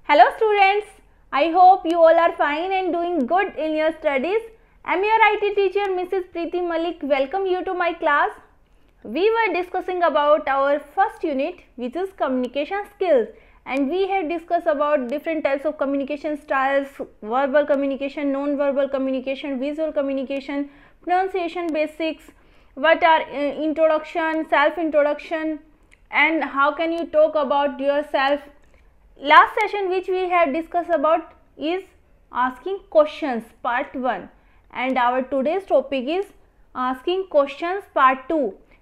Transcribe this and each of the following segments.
Hello students, I hope you all are fine and doing good in your studies. I am your IT teacher Mrs. Preeti Malik. Welcome you to my class. We were discussing about our first unit, which is communication skills, and we have discussed about different types of communication styles: verbal communication, non-verbal communication, visual communication, pronunciation basics, what are introduction, self-introduction, and how can you talk about yourself. Last session which we have discussed about is asking questions part 1, and our today's topic is asking questions part 2.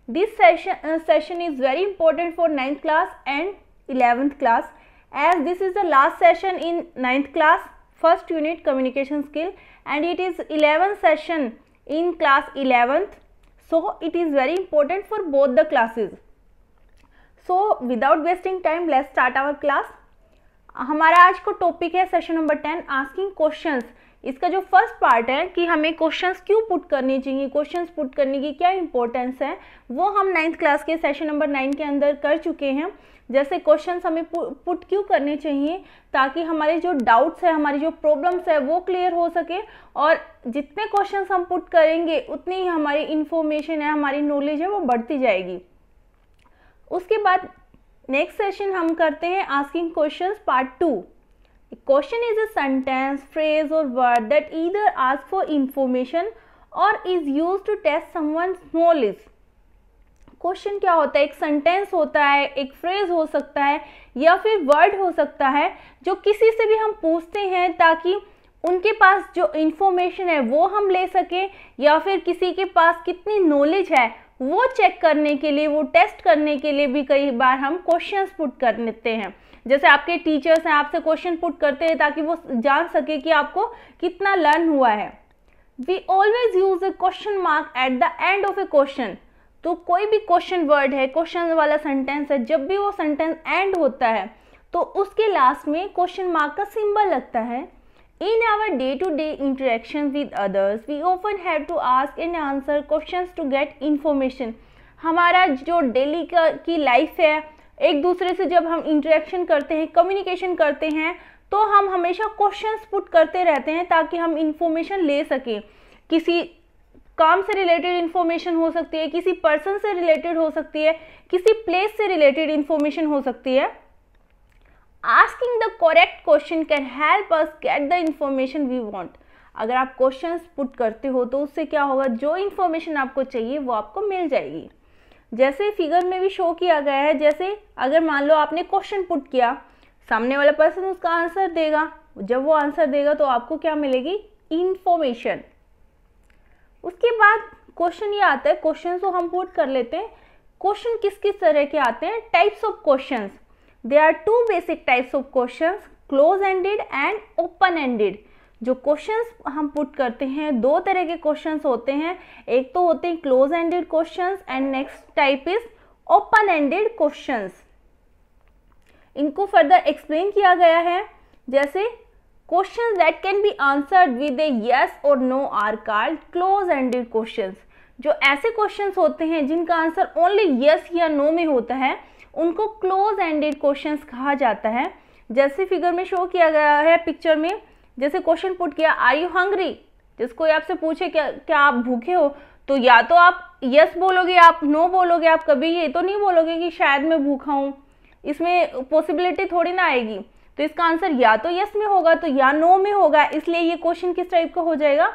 This session is very important for 9th class and 11th class, as this is the last session in 9th class first unit communication skill, and it is 11th session in class 11th, so it is very important for both the classes. So without wasting time, let's start our class. हमारा आज को topic है session number 10 asking questions. इसका जो first part है कि हमें questions क्यों पुट करनी चाहिए, क्वेश्चंस पुट करने की क्या इंपॉर्टेंस है, वो हम 9th क्लास के सेशन नंबर 9 के अंदर कर चुके हैं। जैसे क्वेश्चंस हमें पुट क्यों करने चाहिए, ताकि हमारे जो डाउट्स है, हमारी जो प्रॉब्लम्स है वो क्लियर हो सके, और जितने क्वेश्चंस हम पुट करेंगे उतनी ही हमारी इंफॉर्मेशन है, हमारी नॉलेज है वो बढ़ती जाएगी। उसके बाद नेक्स्ट सेशन हम करते हैं asking questions part 2। Question is a sentence, phrase और word that either ask for information और is used to test someone's knowledge. Question क्या होता है? एक सेंटेंस होता है, एक फ्रेज हो सकता है, या फिर वर्ड हो सकता है जो किसी से भी हम पूछते हैं ताकि उनके पास जो इंफॉर्मेशन है वो हम ले सकें, या फिर किसी के पास कितनी नॉलेज है वो चेक करने के लिए, वो टेस्ट करने के लिए भी कई बार हम क्वेश्चंस पुट कर लेते हैं। जैसे आपके टीचर्स हैं, आपसे क्वेश्चन पुट करते हैं ताकि वो जान सके कि आपको कितना लर्न हुआ है। We always use a question mark at the end of a question. तो कोई भी क्वेश्चन वर्ड है, क्वेश्चन वाला सेंटेंस है, जब भी वो सेंटेंस एंड होता है तो उसके लास्ट में क्वेश्चन मार्क का सिंबल लगता है। In our day-to-day interactions with others, we often have to ask and answer questions to get information. हमारा जो डेली की लाइफ है, एक दूसरे से जब हम इंटरेक्शन करते हैं, कम्युनिकेशन करते हैं, तो हम हमेशा क्वेश्चंस पुट करते रहते हैं ताकि हम इंफॉर्मेशन ले सकें। किसी काम से रिलेटेड इंफॉर्मेशन हो सकती है, किसी पर्सन से रिलेटेड हो सकती है, किसी प्लेस से रिलेटेड इंफॉर्मेशन हो सकती है। Asking the correct question can help us get the information we want. अगर आप क्वेश्चंस पुट करते हो तो उससे क्या होगा, जो इन्फॉर्मेशन आपको चाहिए वो आपको मिल जाएगी। जैसे फिगर में भी शो किया गया है, जैसे अगर मान लो आपने क्वेश्चन पुट किया, सामने वाला पर्सन उसका आंसर देगा, जब वो आंसर देगा तो आपको क्या मिलेगी? इंफॉर्मेशन। उसके बाद क्वेश्चन ये आता है, क्वेश्चन तो हम पुट कर लेते हैं। क्वेश्चन किस किस तरह के आते हैं? Types of questions. There are two basic types of questions, close-ended and open-ended. जो क्वेश्चंस हम पुट करते हैं, दो तरह के क्वेश्चंस होते हैं। एक तो होते हैं close-ended questions and next type is open-ended questions. इनको फर्दर एक्सप्लेन किया गया है। जैसे questions that can be answered with a yes or no are called close-ended questions. जो ऐसे क्वेश्चंस होते हैं जिनका आंसर ओनली yes या no में होता है, उनको क्लोज एंडेड क्वेश्चंस कहा जाता है। जैसे फिगर में शो किया गया है पिक्चर में, जैसे क्वेश्चन पुट किया, आर यू हंग्री? जिसको आपसे पूछे क्या आप भूखे हो, तो या तो आप यस बोलोगे, आप नो बोलोगे, आप कभी ये तो नहीं बोलोगे कि शायद मैं भूखा हूँ, इसमें पॉसिबिलिटी थोड़ी ना आएगी। तो इसका आंसर या तो यस में होगा तो या नो में होगा, इसलिए ये क्वेश्चन किस टाइप का हो जाएगा?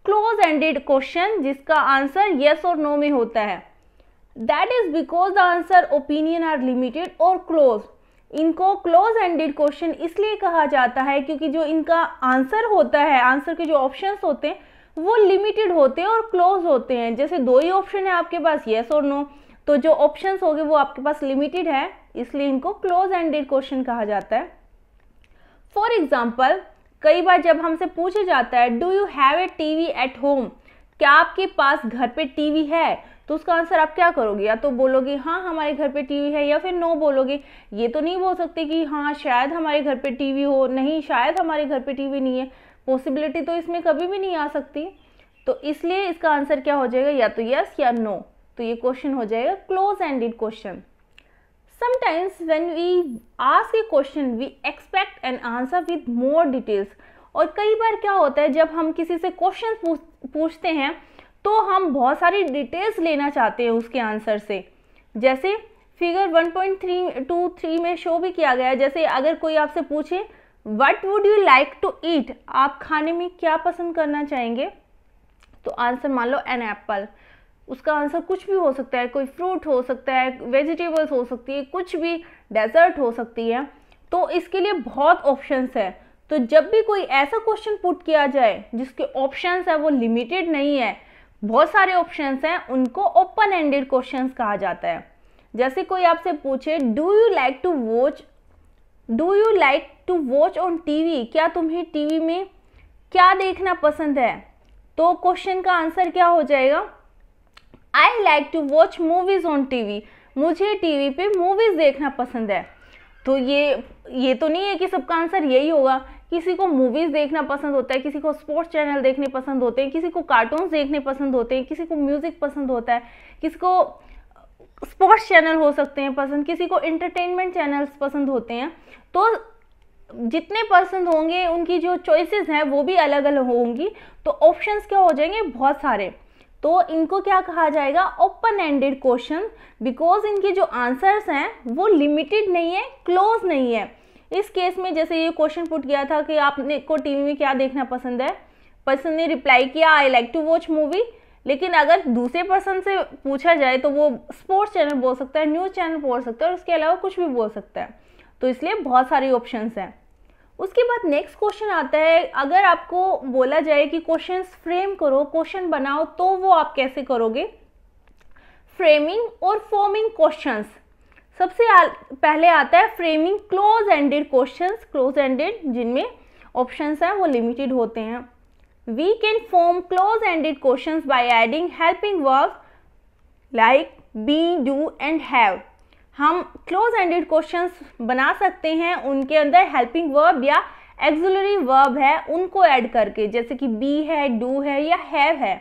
क्लोज एंडेड क्वेश्चन, जिसका आंसर यस और नो में होता है। That is because the answer opinion are limited or close. इनको क्लोज एंडेड क्वेश्चन इसलिए कहा जाता है क्योंकि जो इनका आंसर होता है, आंसर के जो ऑप्शंस होते हैं वो लिमिटेड होते हैं और क्लोज होते हैं। जैसे दो ही ऑप्शन है आपके पास, येस और नो, तो जो ऑप्शंस होंगे वो आपके पास लिमिटेड है, इसलिए इनको क्लोज एंडेड क्वेश्चन कहा जाता है। फॉर एग्जाम्पल, कई बार जब हमसे पूछा जाता है do you have a TV at home, क्या आपके पास घर पे टीवी है, तो उसका आंसर आप क्या करोगे? या तो बोलोगे हाँ हमारे घर पे टीवी है, या फिर नो बोलोगे। ये तो नहीं बोल सकते कि हाँ शायद हमारे घर पे टीवी हो, नहीं शायद हमारे घर पे टीवी नहीं है, पॉसिबिलिटी तो इसमें कभी भी नहीं आ सकती। तो इसलिए इसका आंसर क्या हो जाएगा? या तो यस या नो। तो ये क्वेश्चन हो जाएगा close ended question. Sometimes when we ask a question, we expect an answer with more details. और कई बार क्या होता है, जब हम किसी से क्वेश्चन पूछते हैं तो हम बहुत सारी डिटेल्स लेना चाहते हैं उसके आंसर से। जैसे फिगर 1.323 में शो भी किया गया है। जैसे अगर कोई आपसे पूछे what would you like to eat, आप खाने में क्या पसंद करना चाहेंगे, तो आंसर मान लो एन एप्पल। उसका आंसर कुछ भी हो सकता है, कोई फ्रूट हो सकता है, वेजिटेबल्स हो सकती है, कुछ भी, डेजर्ट हो सकती है। तो इसके लिए बहुत ऑप्शंस है। तो जब भी कोई ऐसा क्वेश्चन पुट किया जाए जिसके ऑप्शंस है वो लिमिटेड नहीं है, बहुत सारे ऑप्शंस हैं, उनको ओपन एंडेड क्वेश्चंस कहा जाता है। जैसे कोई आपसे पूछे do you like to watch on TV, क्या तुम्हें टीवी में क्या देखना पसंद है, तो क्वेश्चन का आंसर क्या हो जाएगा, I like to watch movies on TV, मुझे टीवी पे मूवीज देखना पसंद है। तो ये तो नहीं है कि सबका आंसर यही होगा। किसी को मूवीज देखना पसंद होता है, किसी को स्पोर्ट्स चैनल देखने पसंद होते हैं, किसी को कार्टून्स देखने पसंद होते हैं, किसी को म्यूजिक पसंद होता है, किसी को स्पोर्ट्स चैनल हो सकते हैं पसंद, किसी को एंटरटेनमेंट चैनल्स पसंद होते हैं। तो जितने पसंद होंगे उनकी जो चॉइसेस हैं वो भी अलग अलग होंगी। तो ऑप्शंस क्या हो जाएंगे, बहुत सारे। तो इनको क्या कहा जाएगा, ओपन एंडेड क्वेश्चन, बिकॉज इनके जो आंसर्स हैं वो लिमिटेड नहीं है, क्लोज नहीं है। इस केस में जैसे ये क्वेश्चन पुट किया था कि आपने को टीवी में क्या देखना पसंद है, पर्सन ने रिप्लाई किया I like to watch movie. लेकिन अगर दूसरे पर्सन से पूछा जाए तो वो स्पोर्ट्स चैनल बोल सकता है, न्यूज़ चैनल बोल सकता है, और उसके अलावा कुछ भी बोल सकता है। तो इसलिए बहुत सारे ऑप्शंस हैं। उसके बाद नेक्स्ट क्वेश्चन आता है, अगर आपको बोला जाए कि क्वेश्चंस फ्रेम करो, क्वेश्चन बनाओ, तो वो आप कैसे करोगे। फ्रेमिंग और फॉर्मिंग क्वेश्चंस। सबसे पहले आता है framing close ended questions, close ended जिनमें ऑप्शंस हैं वो लिमिटेड होते हैं। We can form close ended questions by adding helping verb like be, do and have. हम क्लोज एंडेड क्वेश्चंस बना सकते हैं, उनके अंदर हेल्पिंग वर्ब या एक्सिलरी वर्ब है उनको ऐड करके, जैसे कि बी है, डू है या हैव है।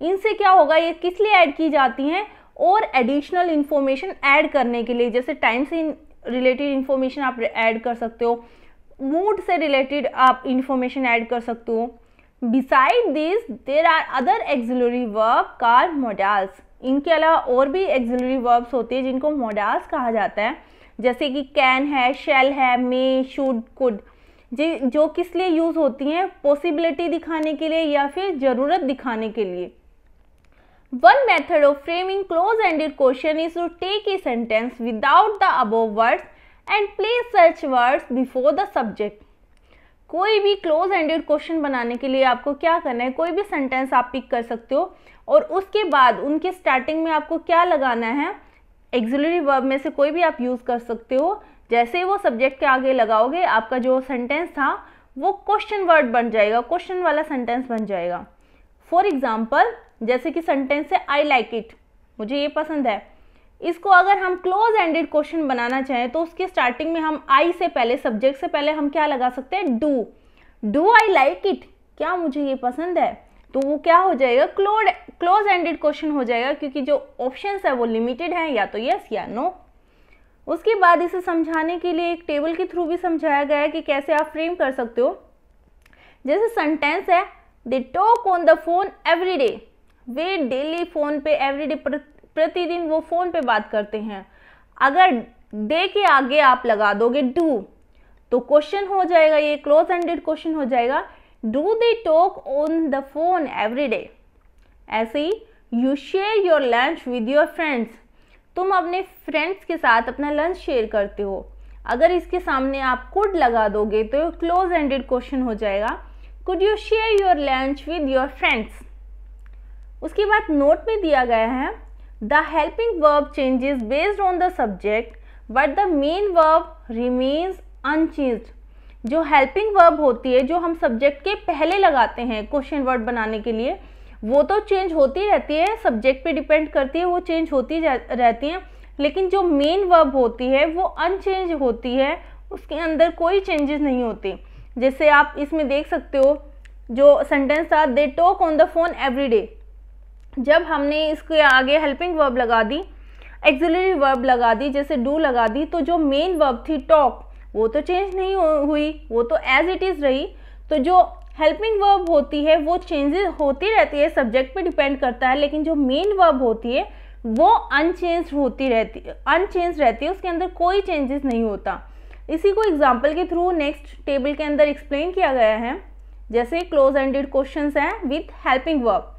इनसे क्या होगा, ये किस लिए ऐड की जाती हैं, और एडिशनल इंफॉर्मेशन ऐड करने के लिए। जैसे टाइम से रिलेटेड इंफॉर्मेशन आप ऐड कर सकते हो, मूड से रिलेटेड आप इंफॉर्मेशन ऐड कर सकते हो। Beside this there are other auxiliary verb called modals. इनके अलावा और भी एक्सिलरी वर्ब्स होती है जिनको मोडाल्स कहा जाता है, जैसे कि कैन है, शैल है, मे, शुड, कुड, जो किस लिए यूज होती हैं, पॉसिबिलिटी दिखाने के लिए या फिर जरूरत दिखाने के लिए। One method of framing close ended question is to take a sentence without the above words and place such words before the subject. कोई भी क्लोज एंडेड क्वेश्चन बनाने के लिए आपको क्या करना है, कोई भी सेंटेंस आप पिक कर सकते हो और उसके बाद उनके स्टार्टिंग में आपको क्या लगाना है, एक्सिलरी वर्ब में से कोई भी आप यूज कर सकते हो। जैसे ही वो सब्जेक्ट के आगे लगाओगे, आपका जो सेंटेंस था वो क्वेश्चन वर्ड बन जाएगा, क्वेश्चन वाला सेंटेंस बन जाएगा। फॉर एग्जाम्पल, जैसे कि सेंटेंस है आई लाइक इट, मुझे ये पसंद है। इसको अगर हम क्लोज एंडेड क्वेश्चन बनाना चाहें तो उसके स्टार्टिंग में हम आई से पहले, सब्जेक्ट से पहले हम क्या लगा सकते हैं, डू आई लाइक इट, क्या मुझे ये पसंद है। तो वो क्या हो जाएगा, क्लोज एंडेड क्वेश्चन हो जाएगा, क्योंकि जो ऑप्शंस है वो लिमिटेड है, या तो यस या नो। उसके बाद इसे समझाने के लिए एक टेबल के थ्रू भी समझाया गया है कि कैसे आप फ्रेम कर सकते हो। जैसे सेंटेंस है, दे talk on the phone every day, way daily phone पे, एवरीडे प्रतिदिन वो फोन पे बात करते हैं। अगर डे के आगे आप लगा दोगे डू, तो क्वेश्चन हो जाएगा, ये क्लोज एंडेड क्वेश्चन हो जाएगा, do they talk on the phone every day. ऐसे ही you share your lunch with your friends, तुम अपने फ्रेंड्स के साथ अपना लंच शेयर करते हो। अगर इसके सामने आप कुड लगा दोगे तो क्लोज एंडेड क्वेश्चन हो जाएगा, could you share your lunch with your friends. उसके बाद नोट में दिया गया है, the helping verb changes based on the subject but the main verb remains unchanged. जो हेल्पिंग वर्ब होती है, जो हम सब्जेक्ट के पहले लगाते हैं क्वेश्चन वर्ड बनाने के लिए, वो तो चेंज होती रहती है, सब्जेक्ट पे डिपेंड करती है, वो चेंज होती रहती हैं। लेकिन जो मेन वर्ब होती है वो अनचेंज होती है, उसके अंदर कोई चेंजेस नहीं होते। जैसे आप इसमें देख सकते हो, जो सेंटेंस था, दे talk on the phone every day, जब हमने इसके आगे हेल्पिंग वर्ब लगा दी, एक्सिलरी वर्ब लगा दी, जैसे डू लगा दी, तो जो मेन वर्ब थी टॉक वो तो चेंज नहीं हुई, वो तो एज इट इज़ रही। तो जो हेल्पिंग वर्ब होती है वो चेंजेस होती रहती है, सब्जेक्ट पे डिपेंड करता है, लेकिन जो मेन वर्ब होती है वो अनचेंज रहती है, उसके अंदर कोई चेंजेस नहीं होता। इसी को एग्जाम्पल के थ्रू नेक्स्ट टेबल के अंदर एक्सप्लेन किया गया है। जैसे क्लोज एंडेड क्वेश्चंस हैं विथ हेल्पिंग वर्ब।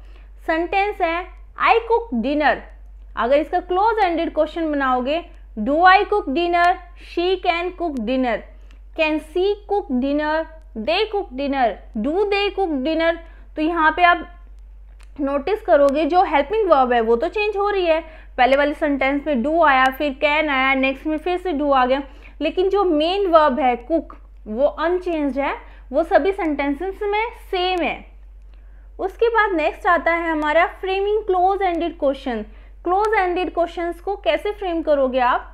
सेंटेंस है आई कुक डिनर, अगर इसका क्लोज एंडेड क्वेश्चन बनाओगे, do I cook dinner, she can cook dinner, can see cook dinner, they cook dinner, do they cook dinner. तो यहाँ पे आप notice करोगे जो हेल्पिंग वर्ब है वो तो चेंज हो रही है, पहले वाले सेंटेंस में डू आया, फिर कैन आया, नेक्स्ट में फिर से डू आ गया, लेकिन जो मेन वर्ब है कुक वो अनचेंज्ड है, वो सभी सेंटेंसेस में सेम है। उसके बाद नेक्स्ट आता है हमारा framing close ended question. Close ended questions को कैसे फ्रेम करोगे आप?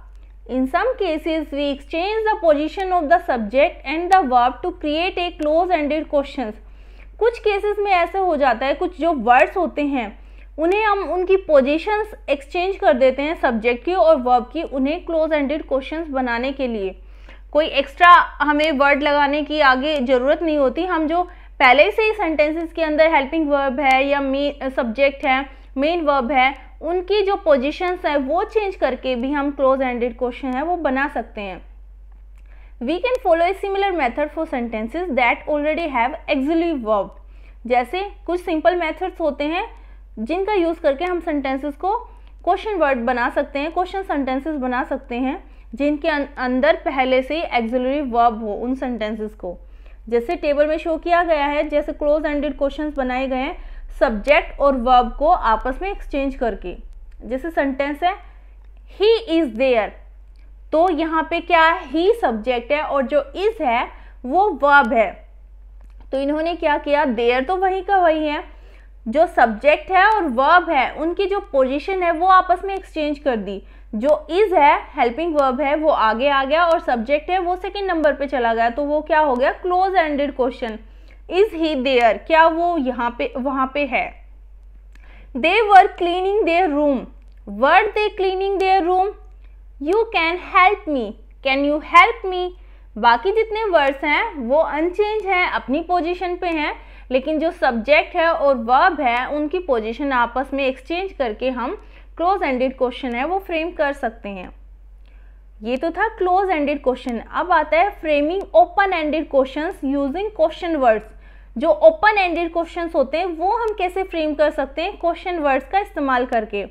In some cases we exchange the position of the subject and the verb to create a close ended questions. कुछ केसेस में ऐसे हो जाता है, कुछ जो वर्ड्स होते हैं उन्हें हम उनकी पोजीशंस एक्सचेंज कर देते हैं सब्जेक्ट की और वर्ब की, उन्हें क्लोज एंडेड क्वेश्चंस बनाने के लिए। कोई एक्स्ट्रा हमें वर्ड लगाने की आगे ज़रूरत नहीं होती, हम जो पहले से ही सेंटेंसेस के अंदर हेल्पिंग वर्ब है या सब्जेक्ट है, मेन वर्ब है, उनकी जो पोजीशंस है वो चेंज करके भी हम क्लोज एंडेड क्वेश्चन है वो बना सकते हैं। We can follow a similar method for sentences that already have auxiliary verb. जैसे कुछ सिंपल मेथड्स होते हैं जिनका यूज़ करके हम सेंटेंसेस को क्वेश्चन वर्ड बना सकते हैं, क्वेश्चन सेंटेंसेस बना सकते हैं जिनके अंदर पहले से ही एक्सिलरी वर्ब हो उन सेंटेंसेस को। जैसे टेबल में शो किया गया है, जैसे क्लोज एंडेड क्वेश्चंस बनाए गए हैं सब्जेक्ट और वर्ब को आपस में एक्सचेंज करके। जैसे सेंटेंस है ही इज देयर, तो यहाँ पे क्या है, ही सब्जेक्ट है और जो इज है वो वर्ब है। तो इन्होंने क्या किया, देयर तो वही का वही है, जो सब्जेक्ट है और वर्ब है उनकी जो पोजीशन है वो आपस में एक्सचेंज कर दी। जो इज है हेल्पिंग वर्ब है वो आगे आ गया और सब्जेक्ट है वो सेकंड नंबर पे चला गया, तो वो क्या हो गया, close ended question. Is he there, क्या वो यहाँ पे वहां पे है। They were cleaning their room, were they cleaning their room. You can help me, can you help me. बाकी जितने वर्ड्स हैं वो अनचेंज हैं, अपनी पोजीशन पे हैं, लेकिन जो सब्जेक्ट है और वर्ब है उनकी पोजीशन आपस में एक्सचेंज करके हम क्लोज एंडेड क्वेश्चन है वो फ्रेम कर सकते हैं। ये तो था क्लोज एंडेड क्वेश्चन। अब आता है framing open ended questions using question words. जो ओपन एंडेड क्वेश्चंस होते हैं वो हम कैसे फ्रेम कर सकते हैं, क्वेश्चन वर्ड्स का इस्तेमाल करके।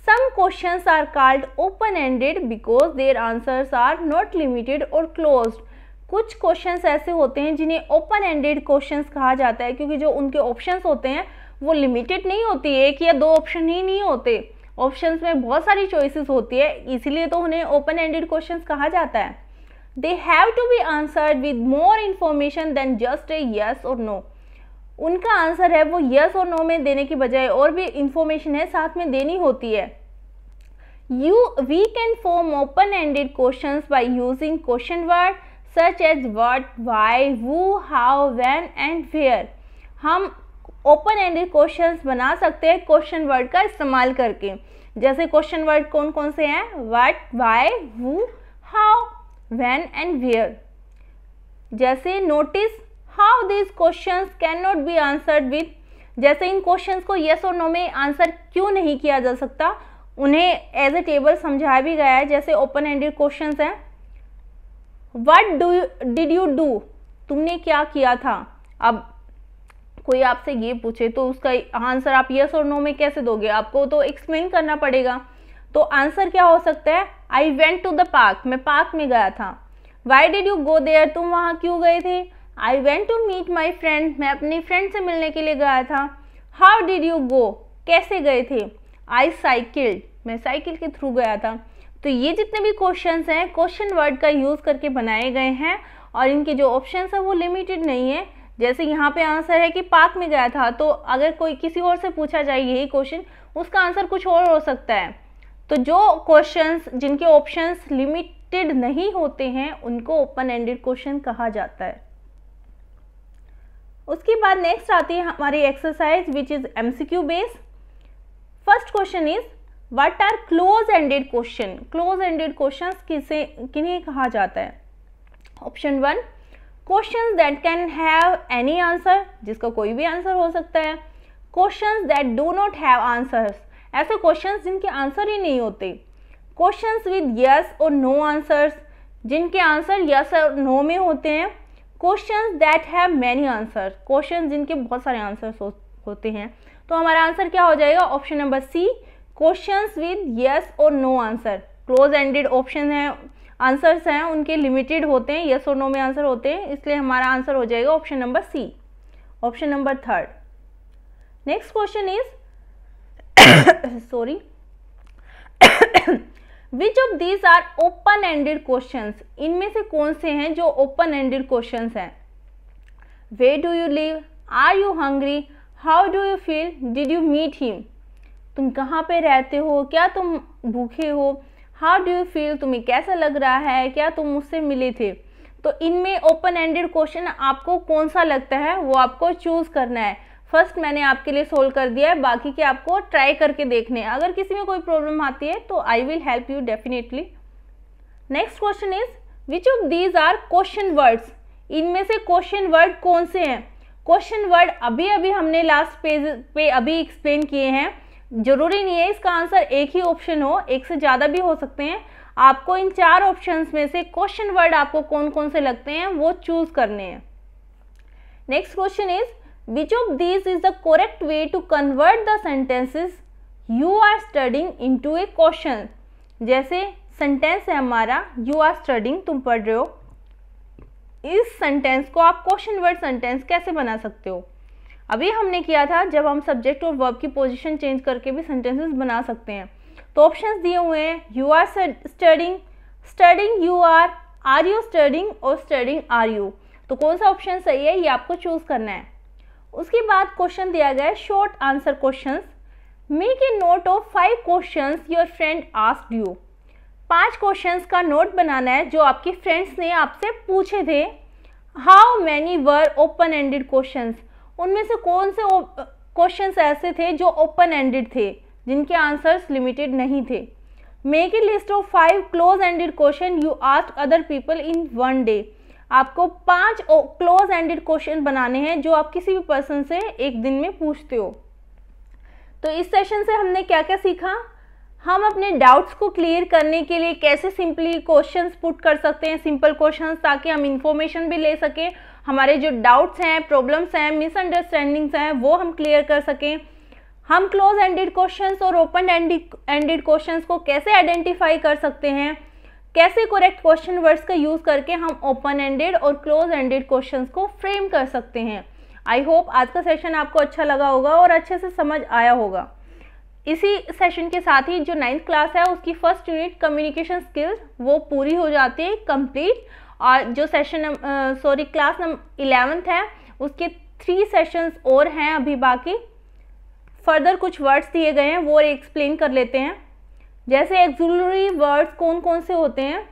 Some questions are called open ended because their answers are not limited और क्लोज्ड। कुछ क्वेश्चंस ऐसे होते हैं जिन्हें ओपन एंडेड क्वेश्चंस कहा जाता है क्योंकि जो उनके ऑप्शंस होते हैं वो लिमिटेड नहीं होती, एक या दो ऑप्शन ही नहीं होते, ऑप्शंस में बहुत सारी चॉइसेस होती है, इसीलिए तो उन्हें ओपन एंडेड क्वेश्चंस कहा जाता है। They have to be answered with more information than just a yes और नो। उनका आंसर है वो यस और नो में देने की बजाय और भी इंफॉर्मेशन है साथ में देनी होती है। We can form open ended questions by using question word such as what, why, who, how, when and where. हम ओपन एंडेड क्वेश्चंस बना सकते हैं क्वेश्चन वर्ड का इस्तेमाल करके। जैसे क्वेश्चन वर्ड कौन कौन से हैं, what, why, who, how, when and where. जैसे notice how this questions can not be answered with, जैसे इन क्वेश्चंस को यस और नो में आंसर क्यों नहीं किया जा सकता, उन्हें एज ए टेबल समझाया भी गया है। जैसे ओपन एंडेड क्वेश्चंस हैं, व्हाट डिड यू डू, तुमने क्या किया था। अब कोई आपसे ये पूछे तो उसका आंसर आप यस और नो में कैसे दोगे, आपको तो एक्सप्लेन करना पड़ेगा। तो आंसर क्या हो सकता है, I went to the park, मैं पार्क में गया था। Why did you go there, तुम वहाँ क्यों गए थे। I went to meet my friend, मैं अपनी फ्रेंड से मिलने के लिए गया था। हाउ डिड यू गो, कैसे गए थे। आई साइकिल्ड, मैं साइकिल के थ्रू गया था। तो ये जितने भी क्वेश्चंस हैं क्वेश्चन वर्ड का यूज़ करके बनाए गए हैं और इनके जो ऑप्शंस है वो लिमिटेड नहीं है। जैसे यहाँ पे आंसर है कि पार्क में गया था, तो अगर कोई किसी और से पूछा जाए यही क्वेश्चन, उसका आंसर कुछ और हो सकता है। तो जो क्वेश्चंस जिनके ऑप्शंस लिमिटेड नहीं होते हैं उनको ओपन एंडेड क्वेश्चन कहा जाता है। उसके बाद नेक्स्ट आती है हमारी exercise which is MCQ based. First question is what are close ended question? Close ended question किन्हें कहा जाता है? Option 1, questions that can have any answer, जिसका कोई भी आंसर हो सकता है। Questions that do not have answers, ऐसे क्वेश्चंस जिनके आंसर ही नहीं होते। क्वेश्चंस विद यस और नो आंसर्स, जिनके आंसर यस और नो में होते हैं। Questions that have many answer, question जिनके बहुत सारे आंसर्स होते हैं। तो हमारा आंसर क्या हो जाएगा? Option number C, questions with yes और no answer. Close ended option है, आंसर्स हैं उनके लिमिटेड होते हैं, यस और नो में आंसर होते हैं, इसलिए हमारा आंसर हो जाएगा option number C. Option number 3। Next question is sorry, which of these are open ended questions? इनमें से कौन से हैं जो ओपन एंडेड क्वेश्चंस हैं? Where do you live, are you hungry, how do you feel, did you meet him? तुम कहाँ पे रहते हो, क्या तुम भूखे हो, हाउ डू यू फील, तुम्हें कैसा लग रहा है, क्या तुम मुझसे मिले थे? तो इनमें ओपन एंडेड क्वेश्चन आपको कौन सा लगता है वो आपको चूज करना है। फर्स्ट मैंने आपके लिए सोल्व कर दिया है, बाकी के आपको ट्राई करके देखने हैं। अगर किसी में कोई प्रॉब्लम आती है तो I will help you definitely. Next question is, which of these are question words? इनमें से क्वेश्चन वर्ड कौन से हैं? क्वेश्चन वर्ड अभी अभी हमने लास्ट पेज पे अभी एक्सप्लेन किए हैं। जरूरी नहीं है इसका आंसर एक ही ऑप्शन हो, एक से ज़्यादा भी हो सकते हैं। आपको इन 4 ऑप्शंस में से क्वेश्चन वर्ड आपको कौन कौन से लगते हैं वो चूज करने हैं। Next question is, which of these is the correct way to convert the sentences you are studying into a question? जैसे सेंटेंस है हमारा you are studying, तुम पढ़ रहे हो, इस सेंटेंस को आप क्वेश्चन वर्ड सेंटेंस कैसे बना सकते हो? अभी हमने किया था जब हम सब्जेक्ट और वर्ब की पोजीशन चेंज करके भी सेंटेंसेस बना सकते हैं। तो ऑप्शंस दिए हुए हैं, you are studying, studying you are you studying और स्टडिंग आर यू। तो कौन सा ऑप्शन सही है ये आपको चूज करना है। उसके बाद क्वेश्चन दिया गया है short answer questions. Make a note of 5 questions your friend asked you. 5 questions का नोट बनाना है जो आपके फ्रेंड्स ने आपसे पूछे थे। How many were open ended questions? उनमें से कौन से क्वेश्चंस ऐसे थे जो ओपन एंडेड थे, जिनके आंसर्स लिमिटेड नहीं थे। Make a list of 5 close ended question you asked other people in 1 day. आपको 5 क्लोज एंडेड क्वेश्चन बनाने हैं जो आप किसी भी पर्सन से एक दिन में पूछते हो। तो इस सेशन से हमने क्या क्या सीखा? हम अपने डाउट्स को क्लियर करने के लिए कैसे सिंपली क्वेश्चंस पुट कर सकते हैं, सिंपल क्वेश्चंस, ताकि हम इंफॉर्मेशन भी ले सकें, हमारे जो डाउट्स हैं, प्रॉब्लम्स हैं, मिसअंडरस्टैंडिंग्स हैं वो हम क्लियर कर सकें। हम क्लोज एंडेड क्वेश्चंस और ओपन एंडेड क्वेश्चंस को कैसे आइडेंटिफाई कर सकते हैं, कैसे करेक्ट क्वेश्चन वर्ड्स का यूज करके हम ओपन एंडेड और क्लोज एंडेड क्वेश्चंस को फ्रेम कर सकते हैं। आई होप आज का सेशन आपको अच्छा लगा होगा और अच्छे से समझ आया होगा। इसी सेशन के साथ ही जो 9th क्लास है उसकी फर्स्ट यूनिट कम्युनिकेशन स्किल्स वो पूरी हो जाती है कंप्लीट। और जो सेशन क्लास नंबर 11th है उसके 3 सेशंस और हैं अभी बाकी। फर्दर कुछ वर्ड्स दिए गए हैं वो एक्सप्लेन कर लेते हैं। जैसे एक्सुलरी वर्ड्स कौन कौन से होते हैं?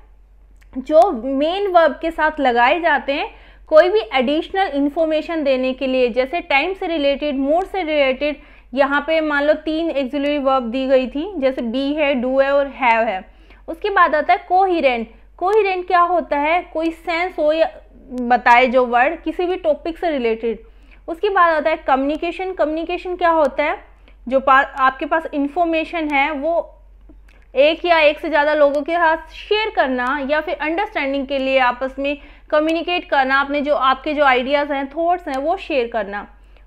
जो मेन वर्ब के साथ लगाए जाते हैं कोई भी एडिशनल इंफॉर्मेशन देने के लिए, जैसे टाइम से रिलेटेड, मूड से रिलेटेड। यहाँ पे मान लो 3 एक्सुलरी वर्ब दी गई थी, जैसे बी है, डू है और हैव है। उसके बाद आता है कोहिरेंट। कोहिरेंट क्या होता है? कोई सेंस हो या बताए जो वर्ड किसी भी टॉपिक से रिलेटेड। उसके बाद आता है कम्युनिकेशन। कम्युनिकेशन क्या होता है? जो आपके पास इंफॉर्मेशन है वो एक या एक से ज़्यादा लोगों के साथ शेयर करना या फिर अंडरस्टैंडिंग के लिए आपस में कम्युनिकेट करना, अपने जो आपके जो आइडियाज़ हैं, थॉट्स हैं वो शेयर करना।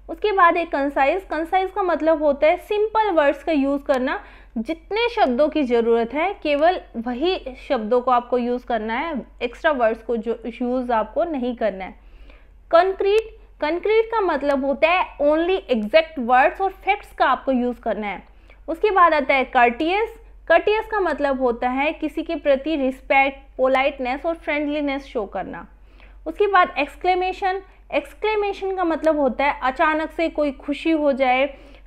उसके बाद एक कंसाइज। कंसाइज का मतलब होता है सिंपल वर्ड्स का यूज़ करना। जितने शब्दों की ज़रूरत है केवल वही शब्दों को आपको यूज़ करना है, एक्स्ट्रा वर्ड्स को जो यूज़ आपको नहीं करना है। कंक्रीट। कंक्रीट का मतलब होता है ओनली एग्जैक्ट वर्ड्स और फैक्ट्स का आपको यूज़ करना है। उसके बाद आता है कर्टियस। कर्टियस का मतलब होता है किसी के प्रति रिस्पेक्ट, पोलाइटनेस और फ्रेंडलीनेस शो करना। उसके बाद एक्सक्लेमेशन। एक्सक्लेमेशन का मतलब होता है अचानक से कोई खुशी हो जाए,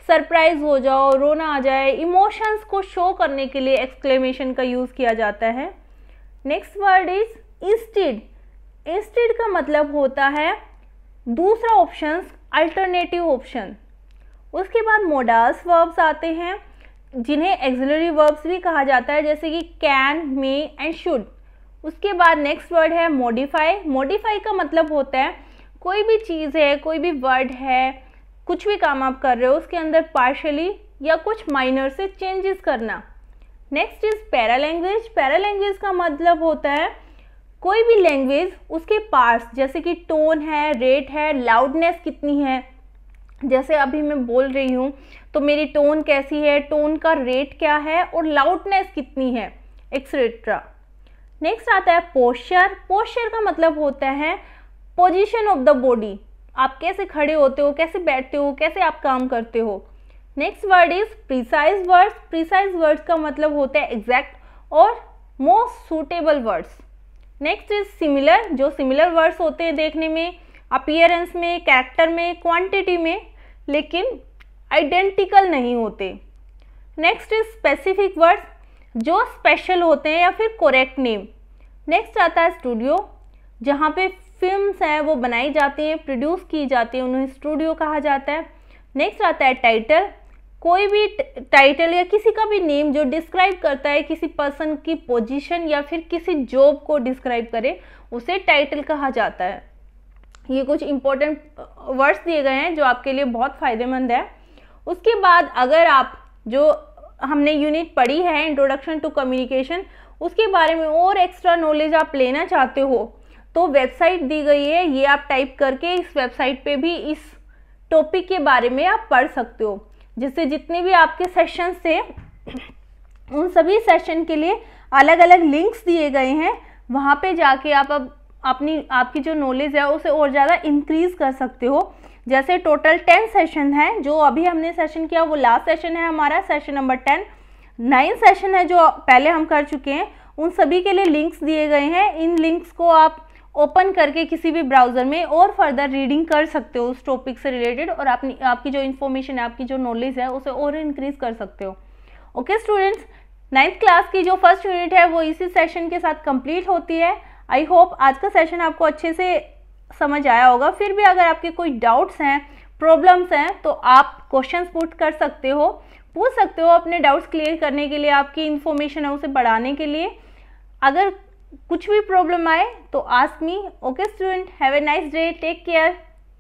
सरप्राइज हो जाओ, रोना आ जाए, इमोशंस को शो करने के लिए एक्सक्लेमेशन का यूज़ किया जाता है। Next word is instead. Instead का मतलब होता है दूसरा ऑप्शन, अल्टरनेटिव ऑप्शन। उसके बाद मोडाल्स वर्ब्स आते हैं। जिन्हें एक्सिलरी वर्ब्स भी कहा जाता है, जैसे कि कैन, मे एंड शुड। उसके बाद नेक्स्ट वर्ड है मॉडिफाई। मॉडिफाई का मतलब होता है कोई भी चीज़ है, कोई भी वर्ड है, कुछ भी काम आप कर रहे हो उसके अंदर पार्शली या कुछ माइनर से चेंजेस करना। Next is para language. Para language का मतलब होता है कोई भी लैंग्वेज उसके पार्ट्स, जैसे कि टोन है, रेट है, लाउडनेस कितनी है, जैसे अभी मैं बोल रही हूँ तो मेरी टोन कैसी है, टोन का रेट क्या है और लाउडनेस कितनी है, एक्सेट्रा। नेक्स्ट आता है पोस्चर। पोस्चर का मतलब होता है पोजीशन ऑफ द बॉडी, आप कैसे खड़े होते हो, कैसे बैठते हो, कैसे आप काम करते हो। Next word is precise words. Precise words का मतलब होता है एग्जैक्ट और most suitable words. Next is similar. जो सिमिलर वर्ड्स होते हैं देखने में, अपीयरेंस में, कैरेक्टर में, क्वांटिटी में, लेकिन आइडेंटिकल नहीं होते। नेक्स्ट इज स्पेसिफिक वर्ड्स, जो स्पेशल होते हैं या फिर करेक्ट नेम। नेक्स्ट आता है स्टूडियो, जहाँ पे फिल्म्स हैं वो बनाई जाती हैं, प्रोड्यूस की जाती हैं, उन्हें स्टूडियो कहा जाता है। नेक्स्ट आता है टाइटल। कोई भी टाइटल या किसी का भी नेम जो डिस्क्राइब करता है किसी पर्सन की पोजीशन या फिर किसी जॉब को डिस्क्राइब करे, उसे टाइटल कहा जाता है। ये कुछ इंपॉर्टेंट वर्ड्स दिए गए हैं जो आपके लिए बहुत फ़ायदेमंद है। उसके बाद अगर आप जो हमने यूनिट पढ़ी है इंट्रोडक्शन टू कम्युनिकेशन, उसके बारे में और एक्स्ट्रा नॉलेज आप लेना चाहते हो तो वेबसाइट दी गई है, ये आप टाइप करके इस वेबसाइट पे भी इस टॉपिक के बारे में आप पढ़ सकते हो, जिससे जितने भी आपके सेशंस थे उन सभी सेशन के लिए अलग अलग लिंक्स दिए गए हैं। वहाँ पे जाके आप अब आपकी जो नॉलेज है उसे और ज़्यादा इंक्रीज़ कर सकते हो। जैसे टोटल 10 सेशन है, जो अभी हमने सेशन किया वो लास्ट सेशन है हमारा, सेशन नंबर 10। 9 सेशन है जो पहले हम कर चुके हैं, उन सभी के लिए लिंक्स दिए गए हैं। इन लिंक्स को आप ओपन करके किसी भी ब्राउज़र में और फर्दर रीडिंग कर सकते हो उस टॉपिक से रिलेटेड, और आपकी जो इन्फॉर्मेशन है, आपकी जो नॉलेज है उसे और इंक्रीज़ कर सकते हो। ओके स्टूडेंट्स, 9th क्लास की जो फर्स्ट यूनिट है वो इसी सेशन के साथ कंप्लीट होती है। आई होप आज का सेशन आपको अच्छे से समझ आया होगा। फिर भी अगर आपके कोई डाउट्स हैं, प्रॉब्लम्स हैं, तो आप क्वेश्चंस पुट कर सकते हो, पूछ सकते हो अपने डाउट्स क्लियर करने के लिए, आपकी इन्फॉर्मेशन है उसे बढ़ाने के लिए। अगर कुछ भी प्रॉब्लम आए तो ask me. Okay student, have a nice day, take care.